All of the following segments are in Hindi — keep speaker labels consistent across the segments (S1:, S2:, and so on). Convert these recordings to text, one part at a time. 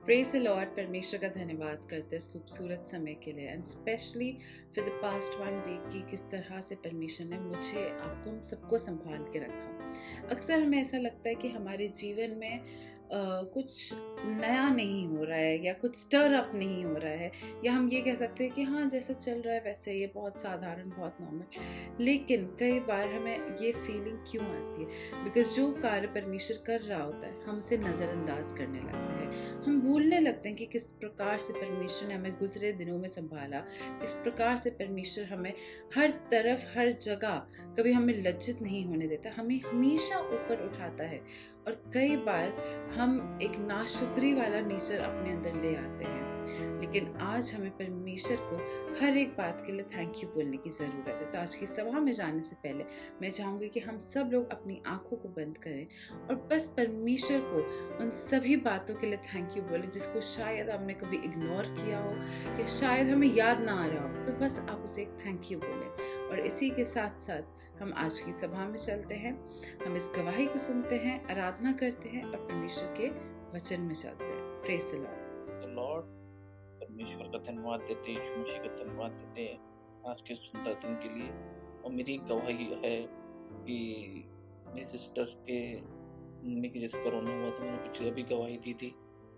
S1: Praise the Lord. परमेश्वर का धन्यवाद करते हैं इस खूबसूरत समय के लिए and specially for the past 1 week की किस तरह से परमेश्वर ने मुझे आपको हम सबको संभाल के रखा। अक्सर हमें ऐसा लगता है कि हमारे जीवन में कुछ नया नहीं हो रहा है या कुछ स्टर अप नहीं हो रहा है, या हम ये कह सकते हैं कि हाँ जैसा चल रहा है वैसे ये बहुत साधारण बहुत नॉर्मल। लेकिन कई बार हमें ये फीलिंग क्यों आती है? बिकॉज जो कार्य परमेश्वर कर रहा होता है हम उसे नज़रअंदाज करने लगते हैं। हम भूलने लगते हैं कि किस प्रकार से परमेश्वर ने हमें गुजरे दिनों में संभाला, किस प्रकार से परमेश्वर हमें हर तरफ हर जगह कभी हमें लज्जित नहीं होने देता, हमें हमेशा ऊपर उठाता है। और कई बार हम एक नाशुक्री वाला नेचर अपने अंदर ले आते हैं। लेकिन आज हमें परमेश्वर को हर एक बात के लिए थैंक यू बोलने की ज़रूरत है। तो आज की सभा में जाने से पहले मैं चाहूँगी कि हम सब लोग अपनी आंखों को बंद करें और बस परमेश्वर को उन सभी बातों के लिए थैंक यू बोलें जिसको शायद हमने कभी इग्नोर किया हो या शायद हमें याद ना आ रहा हो। तो बस आप उसे एक थैंक यू बोलें। और इसी के साथ साथ हम आज की सभा में चलते हैं, हम इस गवाही को सुनते हैं, आराधना करते हैं और परमेश्वर के वचन में चलते हैं। Praise the
S2: Lord. परमेश्वर का धन्यवाद देते हैं, यीशु मसीह का धन्यवाद देते हैं आज के सुंदर दिन के लिए। और मेरी एक गवाही है कि मेरी सिस्टर के मम्मी की जैसे कोरोना हुआ था, मैंने पिछले अभी गवाही दी थी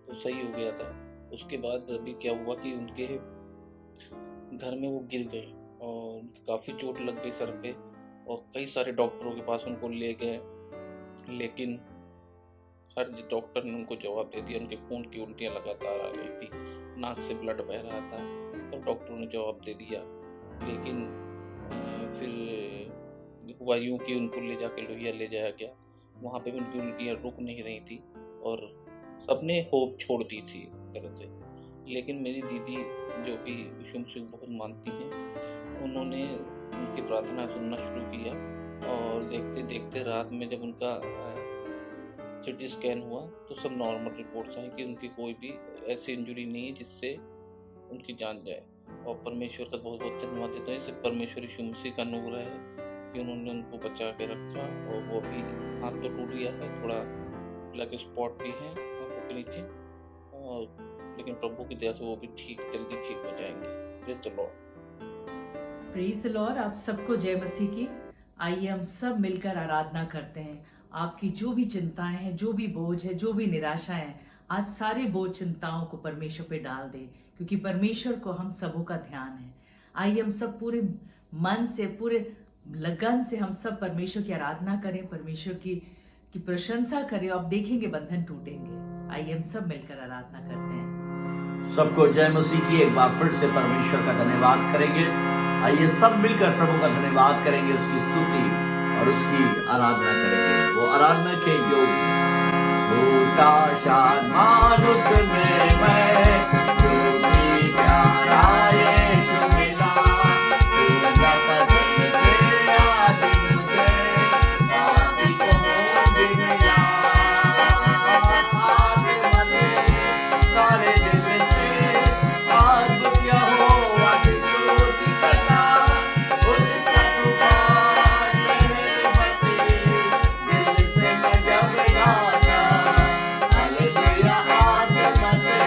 S2: तो सही हो गया था। उसके बाद अभी क्या हुआ कि उनके घर में वो गिर गए और काफ़ी चोट लग गई सर पे और कई सारे डॉक्टरों के पास उनको ले गए, लेकिन हर डॉक्टर ने उनको जवाब दे दिया। उनके खून की उल्टियाँ लगातार आ रही थी, नाक से ब्लड बह रहा था, तो डॉक्टरों ने जवाब दे दिया। लेकिन फिर हुआ यूँ कि उनको ले जाके लोहिया ले जाया गया। वहाँ पे भी उनकी उल्टियाँ रुक नहीं रही थी और सबने होप छोड़ दी थी एक तरह से। लेकिन मेरी दीदी जो कि यीशु मसीह को बहुत मानती हैं, उन्होंने उनकी प्रार्थना सुनना शुरू किया और देखते देखते रात में जब उनका सिटी स्कैन हुआ तो सब नॉर्मल रिपोर्ट्स आई कि उनकी कोई भी ऐसी इंजरी नहीं है जिससे उनकी जान जाए। और परमेश्वर का बहुत बहुत धन्यवाद देता हूँ। इससे परमेश्वर यीशु मसीह का अनुग्रह है कि उन्होंने उनको बचा के रखा। और वो भी हाथ तो टूट गया है, थोड़ा ब्लैक स्पॉट भी है आंखों के नीचे, और लेकिन प्रभु की दया से वो भी जल्दी ठीक हो जाएंगे। Praise the Lord.
S3: Praise the Lord. आप सबको जय मसीह की। आइए हम सब मिलकर आराधना करते हैं। आपकी जो भी चिंताएं हैं, जो भी बोझ है, जो भी निराशा है, आज सारे बोझ चिंताओं को परमेश्वर पे डाल दें, क्योंकि परमेश्वर को हम सबों का ध्यान है। आइए हम सब पूरे मन से, पूरे लगन से हम सब परमेश्वर की आराधना करें, परमेश्वर की प्रशंसा करें। आप देखेंगे बंधन टूटेंगे। आइए हम सब मिलकर आराधना करते हैं।
S4: सबको जय मसीह की। एक बार फिर से परमेश्वर का धन्यवाद करेंगे। आइए सब मिलकर प्रभु का धन्यवाद करेंगे, उसकी स्तुति और उसकी आराधना करेंगे। वो आराधना के योग्य होता शान मानुष में मैं, क्योंकि प्यारा यीशु मिला, तेरा पसंद से आज मुझे पापी को मुझे मिला। आज मने सारे दिल से आज क्या हो, आज स्तुति करना उनका तूफान मेरे मती, दिल से मैं जब गाता हालेलुया। आज मसे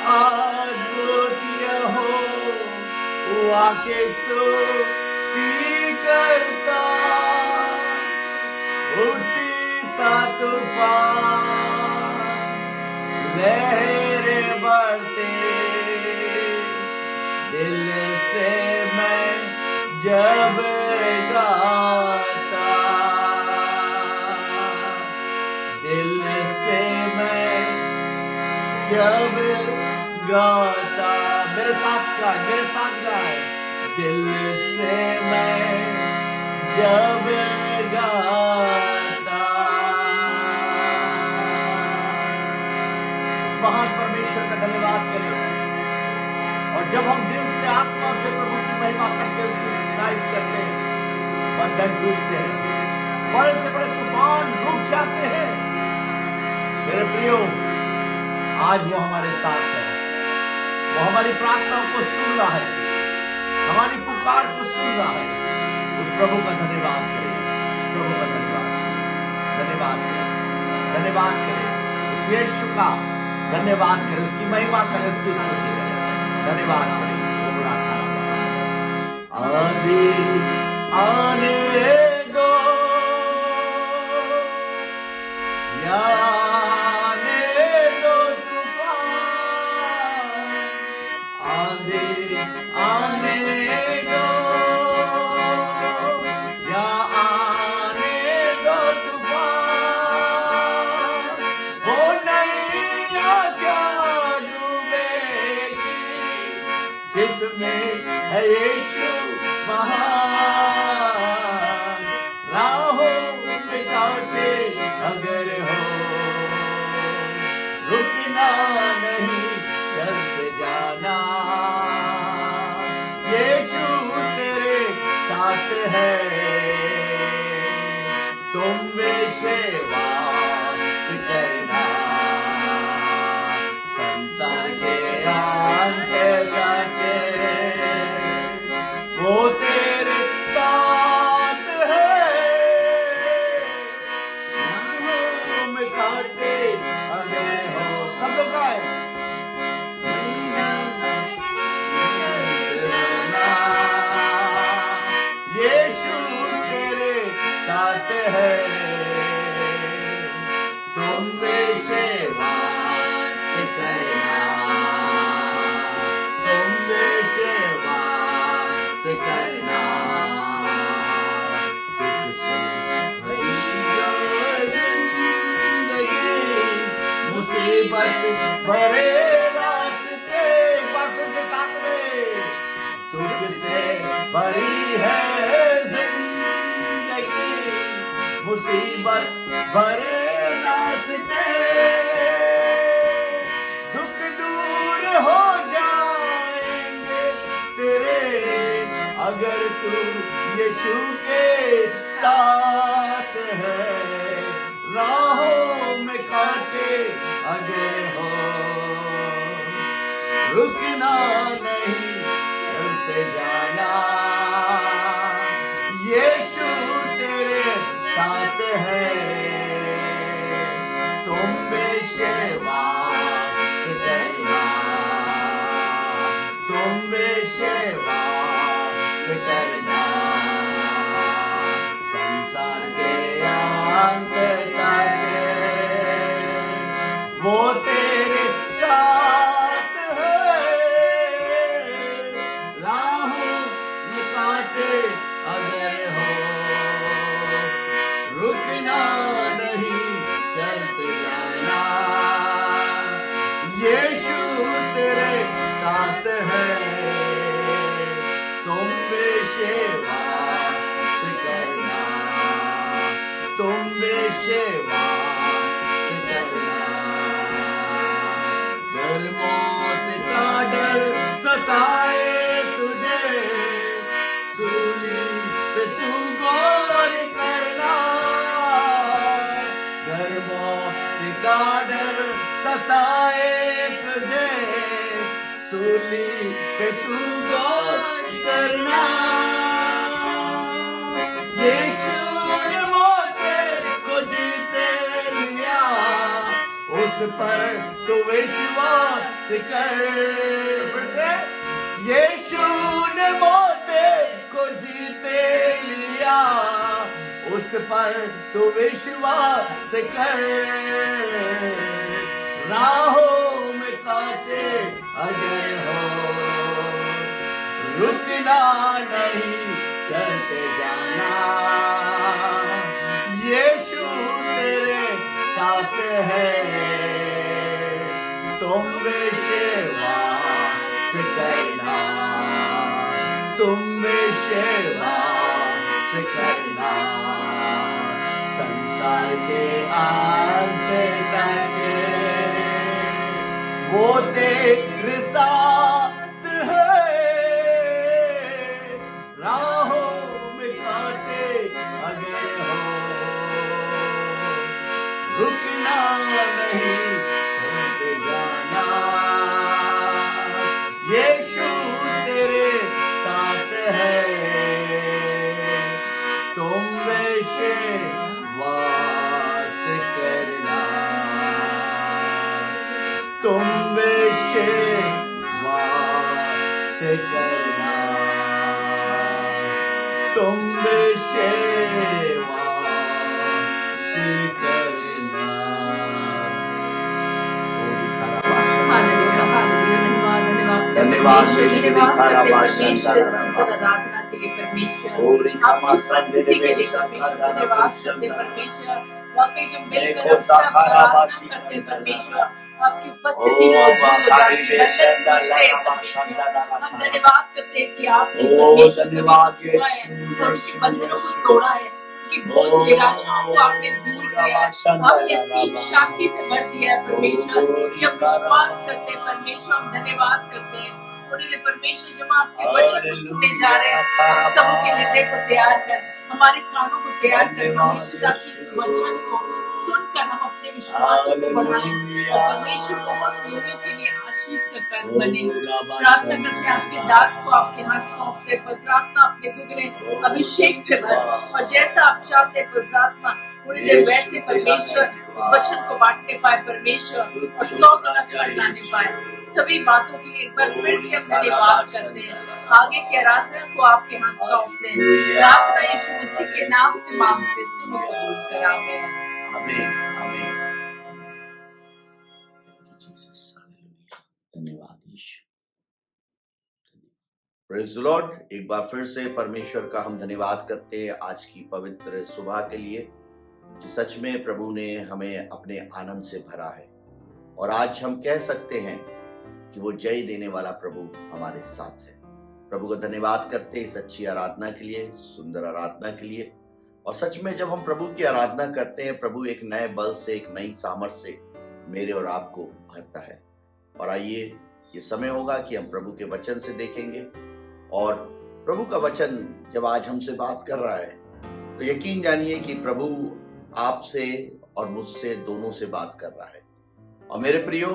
S4: अद्भुत यहोवा के स्तुति करता, उठता तूफान लहरें बढ़ते, दिल से मैं जब गाता, दिल से मैं जब गाता, मेरे साथ गाए, दिल से मैं जब गाता। इस महान परमेश्वर का धन्यवाद करें। और जब हम दिल से आत्मा से प्रभु की महिमा करते हैं, उसकी स्तुति करते हैं, बंधन टूटते हैं, बड़े से बड़े तूफान रुक जाते हैं। मेरे प्रियो, आज वो हमारे साथ है, वो हमारी प्रार्थनाओं को सुन रहा है, हमारी पुकार को सुन रहा है। उस प्रभु का धन्यवाद करें, उस प्रभु का धन्यवाद करें, उस यीशु का धन्यवाद करें, उसकी महिमा करें, उसकी स्तुति करें, धन्यवाद करें। आंधी आने दो या आने दो तूफान, आंधी आने दो या आने दो तूफान, वो नैया क्या डूबेगी जिसमें है यीशु महान। राहों में कांटे अगर हो, रुकना नहीं, चलते जाना, यीशु तेरे साथ है, तुम विश्वास करना, संसार के अंत तक वो तेरे साथ है, राहों में कांटे अगर हो, सब लोग गाए, यीशु तेरे साथ है, तुम विश्वास करना, तुम विश्वास करना, दुख से भरी जिंदगी, मुसीबत भरे रास्ते, 507 में, दुख से भरी है जिंदगी, मुसीबत भरे रास्ते, दुख दूर हो जाएंगे तेरे अगर तू यीशु के साथ है, राहों में कांटे अगर हो, रुकना नहीं, चलते जाना, यीशु तेरे साथ है, तुम विश्वास करना, तुम विश्वास करना, संसार के अंत तक वो तेरे साथ है, राहों में कांटे अगर हो, रुकना नहीं, चलते जाना, यीशु तेरे साथ है, तुम विश्वास करना, तुम विश्वास करना। डर मौत का डर सताए तुझे, सूली पे तू गौर करना, डर मौत का डर सताए तुझे, सूली पे तू गौर करना, यीशु ने मौत को जीते लिया, उस उस पर तू विश्वास कर। फिर से, यीशु ने मौत को जीते लिया, उस पर तू विश्वास कर। राहों में कांटे अगर हो, रुकना नहीं, चलते जाना। यीशु तेरे साथ है, तुम विश्वास करना, तुम विश्वास करना। संसार के अंत तक वो तेरे साथ है। राहों में कांटे अगर हो, रुकना नहीं, चलते जाना। यीशु तेरे साथ है, तुम विश्वास करना, तुम विश्वास करना, तुम विश्वास करना।
S3: Hallelujah, hallelujah.
S4: धन्यवाद
S3: परमेश्वर,
S4: यीशु,
S3: धन्यवाद करते
S4: धन्यवाद
S3: परमेश्वर, सुंदर आराधना के लिए परमेश्वर, आपकी उपस्थिति के लिए परमेश्वर, धन्यवाद करते परमेश्वर। वाकई जो मिलकर हम सब आराधना करते परमेश्वर, आपकी उपस्थिति मौजूद हो जाती है। हम धन्यवाद करते हैं कि आपने परमेश्वर से छुआ है और उनके बंधनों को तोड़ा है, उनकी बोझ निराशाओं को आपने दूर किया है, आपने सीख शांति से भर दिया है परमेश्वर। ये हम विश्वास करते हैं परमेश्वर, हम धन्यवाद करते हैं उन्हें परमेश्वर। जब हम आपके वचन को सुनने जा रहे हैं, हम सबके हृदय को तैयार कर, हमारे कानों को तैयार कर परमेश्वर, ताकि इस वचन को सुनकर हम अपने विश्वास को बढ़ाएं और परमेश्वर बहुत लोगों के लिए आशीष का कारण बने। प्रार्थना करते हैं आपके दास को आपके हाथ सौंपते, पवित्र आत्मा अपने दुगने अभिषेक से भर, और जैसा आप चाहते पवित्र आत्मा उन्हें वैसे परमेश्वर उस वचन को बांटने पाए परमेश्वर, और 100 गुना फल लाने पाए। सभी बातों के लिए एक बार फिर से हम धन्यवाद करते हैं। आगे की आराधना को आपके हाथ सौंपते हैं। प्रार्थना यीशु मसीह के नाम से मांगते, सुनो कबूल कर, आमीन।
S4: आमीन, आमीन। धन्यवाद यीशु। Praise the Lord. एक बार फिर से परमेश्वर का हम धन्यवाद करते हैं आज की पवित्र सुबह के लिए, कि सच में प्रभु ने हमें अपने आनंद से भरा है, और आज हम कह सकते हैं कि वो जय देने वाला प्रभु हमारे साथ है। प्रभु का धन्यवाद करते हैं इस अच्छी आराधना के लिए, सुंदर आराधना के लिए। और सच में जब हम प्रभु की आराधना करते हैं, प्रभु एक नए बल से, एक नई सामर्थ से मेरे और आपको भरता है। और आइए, ये समय होगा कि हम प्रभु के वचन से देखेंगे, और प्रभु का वचन जब आज हमसे बात कर रहा है तो यकीन जानिए कि प्रभु आपसे और मुझसे दोनों से बात कर रहा है। और मेरे प्रियो,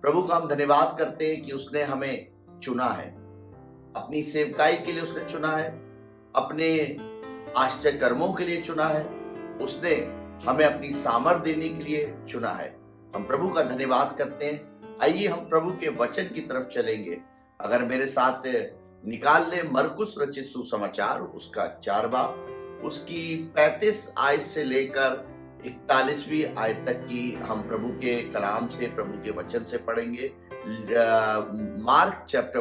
S4: प्रभु का हम धन्यवाद करते हैं कि उसने हमें चुना है, अपनी सेवकाई के लिए उसने चुना है, अपने आश्चर्य कर्मों के लिए चुना है, उसने हमें अपनी सामर्थ देने के लिए चुना है। हम प्रभु का धन्यवाद करते हैं। आइए हम प्रभु के वचन की तरफ चलेंगे। अगर मेरे साथ निकाल ले मरकुस रचित सुसमाचार, उसका 4 बाब, उसकी 35 आयत से लेकर 41वीं आयत तक की हम प्रभु के कलाम से, प्रभु के वचन से पढ़ेंगे। Mark chapter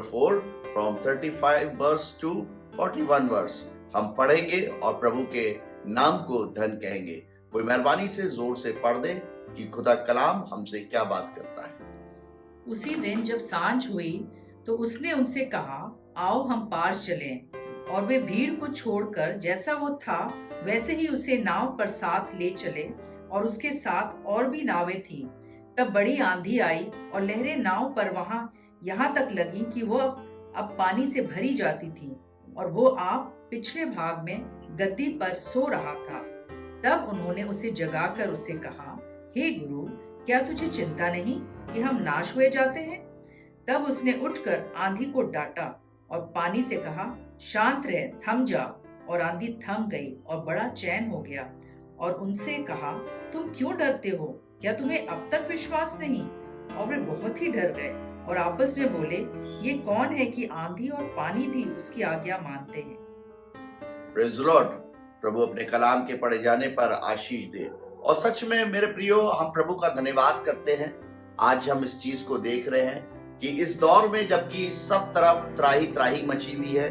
S4: 4 from 35 verse to 41 verse हम पढ़ेंगे और प्रभु के नाम को धन कहेंगे। कोई मेहरबानी से जोर से पढ़ दे कि खुदा कलाम हमसे क्या बात करता है।
S3: उसी दिन जब सांझ हुई तो उसने उनसे कहा, आओ हम पार चलें। और वे भीड़ को छोड़कर जैसा वो था वैसे ही उसे नाव पर साथ ले चले, और उसके साथ और भी नावें थीं। तब बड़ी आंधी आई और लहरें नाव पर यहाँ तक लगी कि वो अब पानी से भरी जाती थी, और वो आप पिछले भाग में गद्दी पर सो रहा था। तब उन्होंने उसे जगाकर उससे कहा, हे गुरु, क्या तुझे चिंता नहीं कि हम नाश हुए जाते हैं? तब उसने उठकर आंधी को डांटा और पानी से कहा, शांत रह, थम जा। और आंधी थम गई और बड़ा चैन हो गया।
S5: और उनसे कहा, तुम क्यों डरते हो? क्या तुम्हें अब तक विश्वास नहीं? और वे बहुत ही डर गए और आपस में बोले, ये कौन है कि आंधी और पानी भी उसकी आज्ञा मानते हैं।
S4: Praise the Lord. प्रभु अपने कलाम के पढ़े जाने पर आशीष दे। और सच में मेरे प्रियो, हम प्रभु का धन्यवाद करते हैं। आज हम इस चीज को देख रहे हैं कि इस दौर में जबकि सब तरफ त्राही त्राही मची हुई है,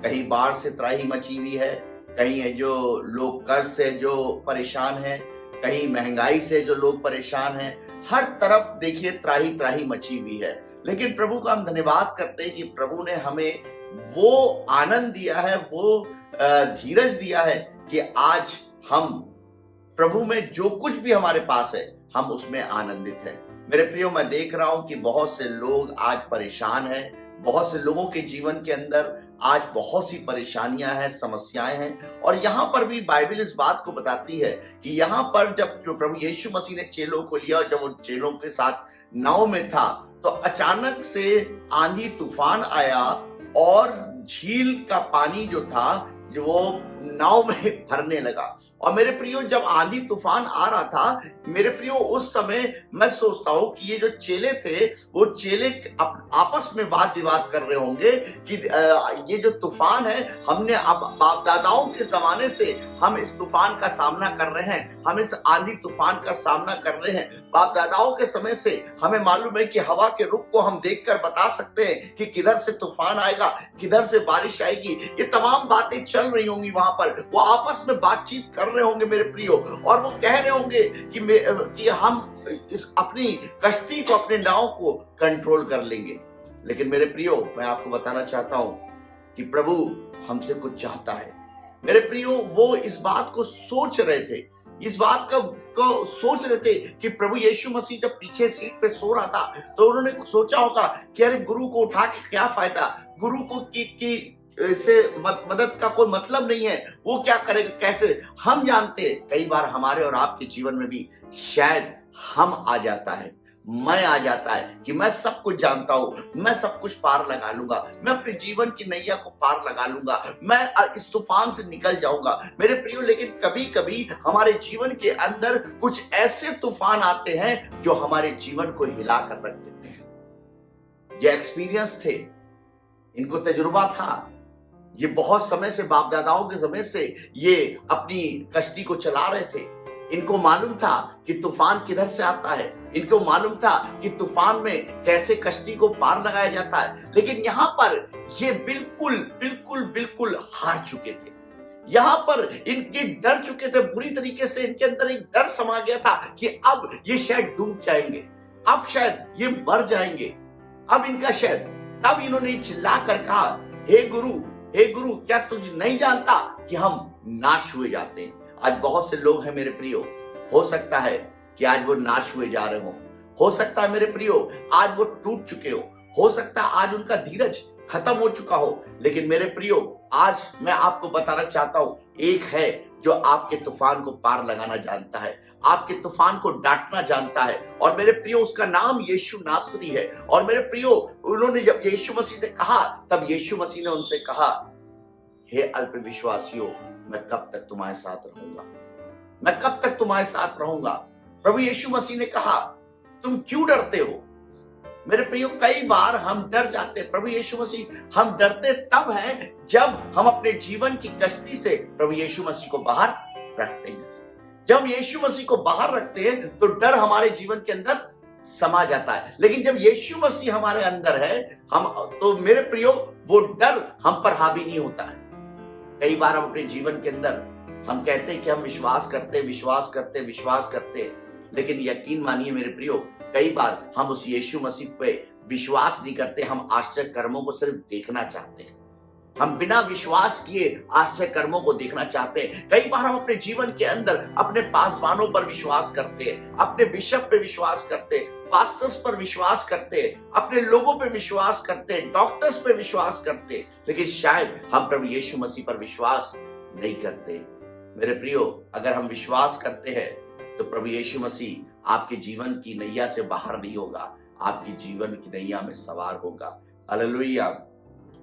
S4: कहीं बाढ़ से त्राही मची हुई है, कहीं जो लोग कर्ज से जो परेशान हैं, कहीं महंगाई से जो लोग परेशान हैं, हर तरफ देखिए त्राही त्राही मची हुई है। लेकिन प्रभु का हम धन्यवाद करते हैं कि प्रभु ने हमें वो आनंद दिया है, वो धीरज दिया है कि आज हम प्रभु में जो कुछ भी हमारे पास है हम उसमें आनंदित हैं। मेरे प्रियो, मैं देख रहा हूं कि बहुत से लोग आज परेशान हैं, बहुत से लोगों के जीवन के अंदर आज बहुत सी परेशानियां हैं, समस्याएं हैं। और यहाँ पर भी बाइबल इस बात को बताती है कि यहाँ पर जब प्रभु यीशु मसीह ने चेलों को लिया और जब वो चेलों के साथ नाव में था तो अचानक से आंधी तूफान आया और झील का पानी जो था जो वो नाव में भरने लगा। और मेरे प्रियो, जब आंधी तूफान आ रहा था, मेरे प्रियो, उस समय मैं सोचता हूँ कि ये जो चेले थे वो चेले आपस में वाद विवाद कर रहे होंगे कि ये जो तूफान है, हमने अब बाप दादाओं के जमाने से हम इस तूफान का सामना कर रहे हैं, हम इस आंधी तूफान का सामना कर रहे हैं। बाप दादाओं के समय से हमें मालूम है कि हवा के रुख को हम देखकर बता सकते हैं कि किधर से तूफान आएगा, किधर से बारिश आएगी। ये तमाम बातें चल रही होंगी वहां पर, वो आपस में बातचीत कर रहे होंगे मेरे प्रियो, और वो कह रहे होंगे कि हम इस अपनी कश्ती को, अपने नाव को कंट्रोल कर लेंगे। लेकिन मेरे प्रियो, मैं आपको बताना चाहता हूं कि प्रभु हमसे कुछ चाहता है। मेरे प्रियो, वो इस बात को सोच रहे थे, इस बात को सोच रहे थे कि प्रभु यीशु मसीह जब पीछे सीट पे सो रहा था तो उन्होंने सोचा होगा कि अरे गुरु को उठा के क्या फायदा, गुरु को की से मदद का कोई मतलब नहीं है, वो क्या करेगा, कैसे। हम जानते हैं कई बार हमारे और आपके जीवन में भी शायद हम आ जाता है, मैं आ जाता है कि मैं सब कुछ जानता हूं, मैं सब कुछ पार लगा लूंगा, मैं अपने जीवन की नैया को पार लगा लूंगा, मैं इस तूफान से निकल जाऊंगा। मेरे प्रियो, लेकिन कभी कभी हमारे जीवन के अंदर कुछ ऐसे तूफान आते हैं जो हमारे जीवन को हिला कर रख देते हैं। ये एक्सपीरियंस थे, इनको तजुर्बा था, ये बहुत समय से बाप दादाओं के समय से ये अपनी कश्ती को चला रहे थे। इनको मालूम था कि तूफान किधर से आता है, इनको मालूम था कि तूफान में कैसे कश्ती को पार लगाया जाता है। लेकिन यहाँ पर ये बिल्कुल बिल्कुल बिल्कुल हार चुके थे। यहाँ पर इनके डर चुके थे बुरी तरीके से, इनके अंदर एक डर समा गया था कि अब ये शायद डूब जाएंगे, अब शायद ये मर जाएंगे, अब इनका शायद। तब इन्होंने चिल्ला कर कहा, हे गुरु, हे गुरु, क्या तुझे नहीं जानता कि हम नाश हुए जाते हैं। आज बहुत से लोग हैं मेरे प्रियो, हो सकता है कि आज वो नाश हुए जा रहे हो सकता है मेरे प्रियो आज वो टूट चुके हो सकता है आज उनका धीरज खत्म हो चुका हो। लेकिन मेरे प्रियो, आज मैं आपको बताना चाहता हूं, एक है जो आपके तूफान को पार लगाना जानता है, आपके तूफान को डांटना जानता है, और मेरे प्रियो उसका नाम यीशु नासरी है। और मेरे प्रियो, उन्होंने जब यीशु मसीह से कहा तब यीशु मसीह ने उनसे कहा, हे अल्प विश्वासियों, मैं कब तक तुम्हारे साथ रहूंगा, मैं कब तक तुम्हारे साथ रहूंगा। प्रभु यीशु मसीह ने कहा, तुम क्यों डरते हो। मेरे प्रियो, कई बार हम डर जाते हैं। प्रभु यीशु मसीह, हम डरते तब हैं जब हम अपने जीवन की कश्ती से प्रभु यीशु मसीह को बाहर रखते हैं। जब यीशु मसीह को बाहर रखते हैं तो डर हमारे जीवन के अंदर समा जाता है। लेकिन जब यीशु मसीह हमारे अंदर है, हम तो मेरे प्रियो वो डर हम पर हावी नहीं होता है। कई बार हम अपने जीवन के अंदर हम कहते हैं कि हम विश्वास करते, लेकिन यकीन मानिए मेरे प्रियो, कई बार हम उस यीशु मसीह पे विश्वास नहीं करते। हम आश्चर्य कर्मों को सिर्फ देखना चाहते हैं, हम बिना विश्वास किए आश्चर्य कर्मों को देखना चाहते हैं। कई बार हम अपने जीवन के अंदर अपने पासवानों पर विश्वास करते हैं, अपने बिशप पे विश्वास करते हैं, पास्टर्स पर विश्वास करते हैं, अपने लोगों पे विश्वास करते हैं, डॉक्टर्स पे विश्वास करते हैं, लेकिन शायद हम प्रभु यीशु मसीह पर विश्वास नहीं करते। मेरे प्रियो, अगर हम विश्वास करते हैं तो प्रभु यीशु मसीह आपके जीवन की नैया से बाहर नहीं होगा, आपके जीवन की नैया में सवार होगा। हालेलुया।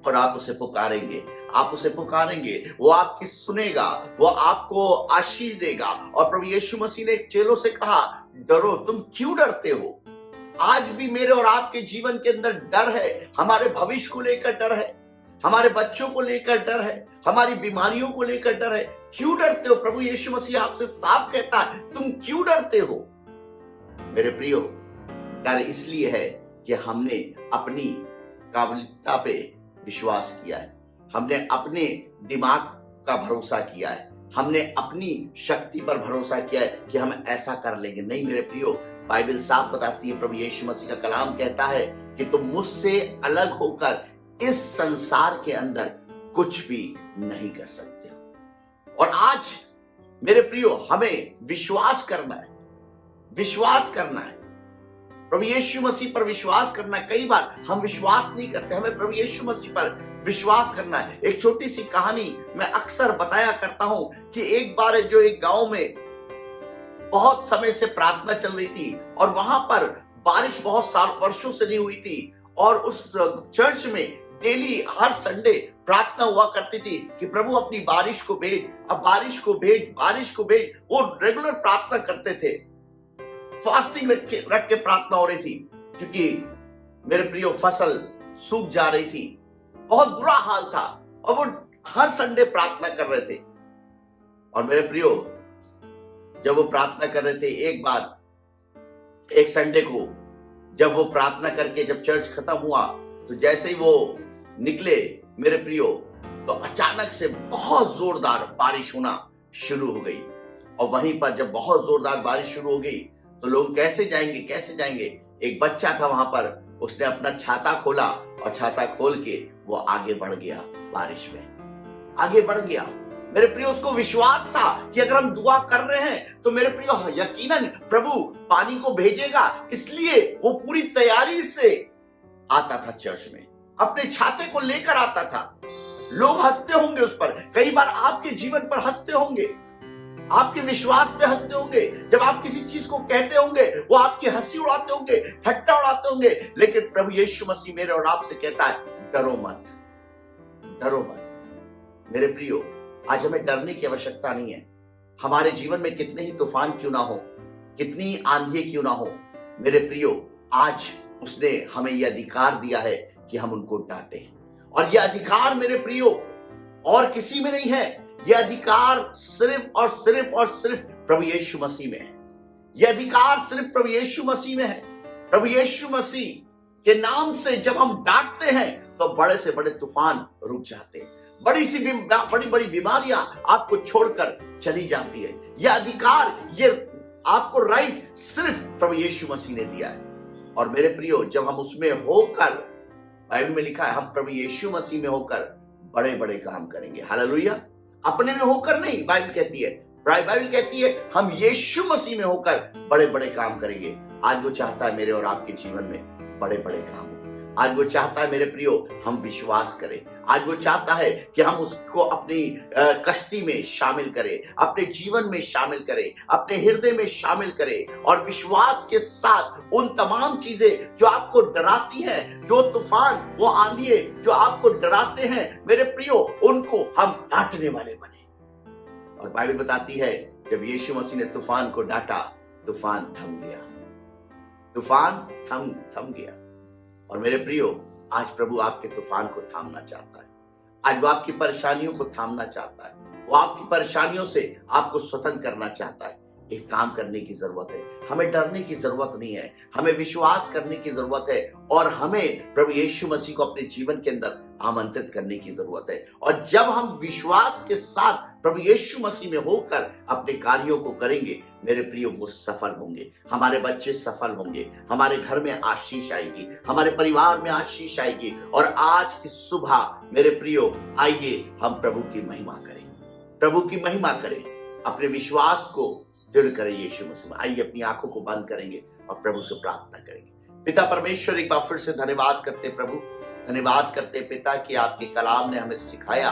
S4: और आप उसे पुकारेंगे, आप उसे पुकारेंगे, वो आपकी सुनेगा, वो आपको आशीष देगा। और प्रभु यीशु मसीह ने चेलों से कहा, डरो, तुम क्यों डरते हो? आज भी मेरे और आपके जीवन के अंदर डर है। हमारे भविष्य को लेकर डर है, हमारे बच्चों को लेकर डर है, हमारी बीमारियों को लेकर डर है। क्यों डरते हो? प्रभु यीशु मसीह आपसे साफ कहता है, तुम क्यों डरते हो? मेरे प्रियो, डर इसलिए है कि हमने अपनी काबिलियता पे विश्वास किया है, हमने अपने दिमाग का भरोसा किया है, हमने अपनी शक्ति पर भरोसा किया है कि हम ऐसा कर लेंगे। नहीं मेरे प्रियो, बाइबल साफ बताती है, प्रभु यीशु मसीह का कलाम कहता है कि तुम मुझसे अलग होकर इस संसार के अंदर कुछ भी नहीं कर सकते हो। और आज मेरे प्रियो, हमें विश्वास करना है, विश्वास करना है, प्रभु यीशु मसीह पर विश्वास करना है। कई बार हम विश्वास नहीं करते, हमें प्रभु यीशु मसीह पर विश्वास करना है। एक छोटी सी कहानी मैं अक्सर बताया करता हूं कि एक बार जो एक गांव में बहुत समय से प्रार्थना चल रही थी और वहां पर बारिश बहुत वर्षों से नहीं हुई थी, और उस चर्च में डेली हर संडे प्रार्थना हुआ करती थी कि प्रभु अपनी बारिश को भेज, अब बारिश को भेज, बारिश को भेज। वो रेगुलर प्रार्थना करते थे, फास्टिंग रख के प्रार्थना हो रही थी, क्योंकि मेरे प्रियो फसल सूख जा रही थी, बहुत बुरा हाल था, और वो हर संडे प्रार्थना कर रहे थे। और मेरे प्रियो, जब वो प्रार्थना कर रहे थे, एक बार एक संडे को जब वो प्रार्थना करके जब चर्च खत्म हुआ, तो जैसे ही वो निकले मेरे प्रियो, तो अचानक से बहुत जोरदार बारिश होना शुरू हो गई। और वहीं पर जब बहुत जोरदार बारिश शुरू हो गई, तो लोग कैसे जाएंगे, कैसे जाएंगे? एक बच्चा था वहां पर, उसने अपना छाता खोला और छाता खोल के वो आगे बढ़ गया, बारिश में आगे बढ़ गया। मेरे प्रियो, उसको विश्वास था कि अगर हम दुआ कर रहे हैं तो मेरे प्रियो यकीनन प्रभु पानी को भेजेगा, इसलिए वो पूरी तैयारी से आता था चर्च में, अपने छाते को लेकर आता था। लोग हंसते होंगे उस पर, कई बार आपके जीवन पर हंसते होंगे, आपके विश्वास पे हंसते होंगे, जब आप किसी चीज को कहते होंगे वो आपकी हंसी उड़ाते होंगे, ठट्टा उड़ाते होंगे। लेकिन प्रभु यीशु मसीह मेरे और आपसे कहता है, डरो मत, डरो मत। मेरे प्रियो, आज हमें डरने की आवश्यकता नहीं है। हमारे जीवन में कितने ही तूफान क्यों ना हो, कितनी आंधियां क्यों ना हो, मेरे प्रियो, आज उसने हमें यह अधिकार दिया है कि हम उनको डांटे। और यह अधिकार मेरे प्रियो और किसी में नहीं है, यह अधिकार सिर्फ और सिर्फ और सिर्फ प्रभु यीशु मसीह में है। यह अधिकार सिर्फ प्रभु यीशु मसीह में है। प्रभु यीशु मसीह के नाम से जब हम डांटते हैं तो बड़े से बड़े तूफान रुक जाते हैं, बड़ी बड़ी बीमारियां आपको छोड़कर चली जाती है। यह अधिकार, ये आपको राइट सिर्फ प्रभु यीशु मसीह ने दिया है। और मेरे प्रियो, जब हम उसमें होकर, बाइबल में लिखा है, हम प्रभु यीशु मसीह में होकर बड़े बड़े काम करेंगे। हालेलुया। अपने में होकर नहीं, बाइबल कहती है, बाइबल कहती है हम यीशु मसीह में होकर बड़े बड़े काम करेंगे। आज वो चाहता है मेरे और आपके जीवन में बड़े बड़े काम हो। आज वो चाहता है मेरे प्रियो हम विश्वास करें। आज वो चाहता है कि हम उसको अपनी कश्ती में शामिल करें, अपने जीवन में शामिल करें, अपने हृदय में शामिल करें, और विश्वास के साथ उन तमाम चीजें जो आपको डराती हैं, जो तूफान, वो आंधिए जो आपको डराते हैं, मेरे प्रियो, उनको हम डांटने वाले बने। और बाइबल बताती है, जब यीशु मसीह ने तूफान को डांटा, तूफान थम गया, तूफान थम गया। और मेरे प्रियो, आज प्रभु आपके तूफान को थामना चाहता है। आज वो आपकी परेशानियों को थामना चाहता है, वो आपकी परेशानियों से आपको स्वतंत्र करना चाहता है। एक काम करने की जरूरत है, हमें डरने की जरूरत नहीं है, हमें विश्वास करने की जरूरत है, और हमें प्रभु यीशु मसीह को अपने जीवन के अंदर आमंत्रित करने की जरूरत है। और जब हम विश्वास के साथ प्रभु यीशु मसीह में होकर अपने कार्यों को करेंगे, मेरे प्रियो, वो सफल होंगे, हमारे बच्चे सफल होंगे, हमारे घर में आशीष आएगी, हमारे परिवार में आशीष आएगी। और आज की सुबह मेरे प्रियो, आइए हम प्रभु की महिमा करें, प्रभु की महिमा करें, अपने विश्वास को दृढ़ करें यीशु मसीह में। आइए अपनी आंखों को बंद करेंगे और प्रभु से प्रार्थना करेंगे। पिता परमेश्वर, एक बार फिर से धन्यवाद करते प्रभु, धन्यवाद करते पिता कि आपके कलाम ने हमें सिखाया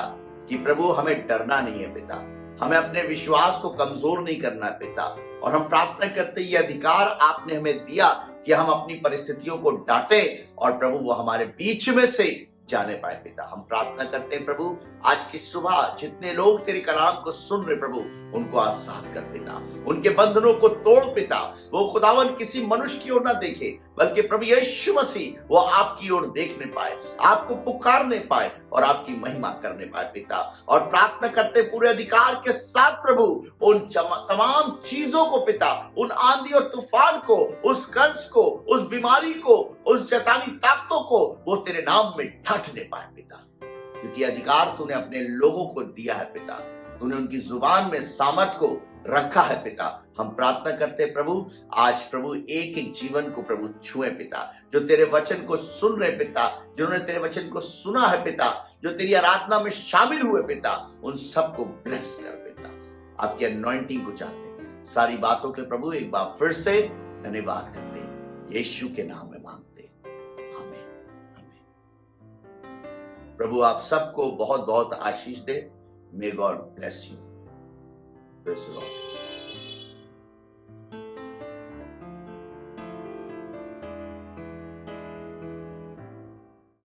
S4: कि प्रभु हमें डरना नहीं है पिता, हमें अपने विश्वास को कमजोर नहीं करना है पिता। और हम प्रार्थना करते ये अधिकार आपने हमें दिया कि हम अपनी परिस्थितियों को डांटें, और प्रभु वो हमारे बीच में से जाने पाए पिता। हम प्रार्थना करते हैं प्रभु, आज की सुबह जितने लोग तेरे कलाम को सुन रहे प्रभु, उनको आजाद कर पिता, उनके बंधनों को तोड़ पिता। वो खुदावन किसी मनुष्य की ओर ना देखे, बल्कि प्रभु यीशु मसीह वो आपकी ओर देखने पाए, आपको पुकारने पाए और आपकी महिमा करने पाए पिता। और प्रार्थना करते पूरे अधिकार के साथ प्रभु, उन तमाम चीजों को पिता, उन आंधी और तूफान को, उस कर्ज को, उस बीमारी को, उस शैतानी ताकतों को वो तेरे नाम में ढांटने पाए पिता, क्योंकि अधिकार तूने अपने लोगों को दिया है पिता। तूने उनकी जुबान में सामर्थ को रखा है पिता। हम प्रार्थना करते प्रभु, आज प्रभु एक एक जीवन को प्रभु छुए पिता, जो तेरे वचन को सुन रहे पिता, जिन्होंने तेरे वचन को सुना है पिता, जो तेरी आराधना में शामिल हुए पिता, उन सबको ब्लेस कर पिता। आपकी अनॉइंटिंग को चाहते हैं। सारी बातों के प्रभु एक बार फिर से धन्यवाद करते हैं, यीशु के नाम में मांगते हैं, आमीन आमीन। प्रभु आप सबको बहुत बहुत आशीष दे। May God bless you. Praise the Lord.